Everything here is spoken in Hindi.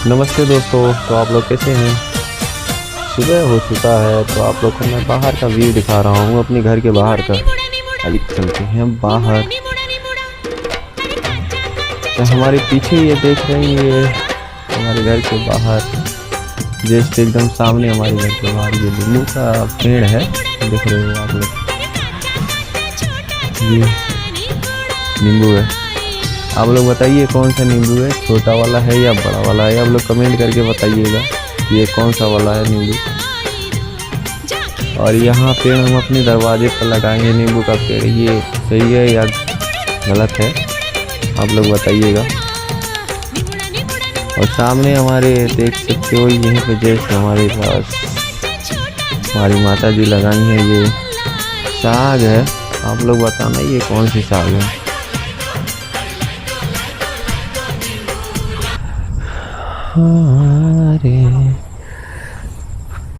नमस्ते दोस्तों, तो आप लोग कैसे हैं। सुबह हो चुका है तो आप लोग को मैं बाहर का व्यू दिखा रहा हूँ, अपने घर के बाहर का। अभी चलते हैं बाहर। तो हमारे पीछे ये देख रहे हैं, ये हमारे घर के बाहर जस्ट एकदम सामने हमारे घर के बाहर ये नींबू का पेड़ है, देख रहे हो आप लोग। ये नींबू है। आप लोग बताइए कौन सा नींबू है, छोटा वाला है या बड़ा वाला है। आप लोग कमेंट करके बताइएगा ये कौन सा वाला है नींबू। और यहाँ पेड़ हम अपने दरवाजे पर लगाएंगे नींबू का पेड़, ये सही है या गलत है आप लोग बताइएगा। और सामने हमारे देख सकते हो यहीं पे जैसे हमारे पास हमारी माता जी लगाई हैं, ये साग है। आप लोग बताना ये कौन सी साग है। रे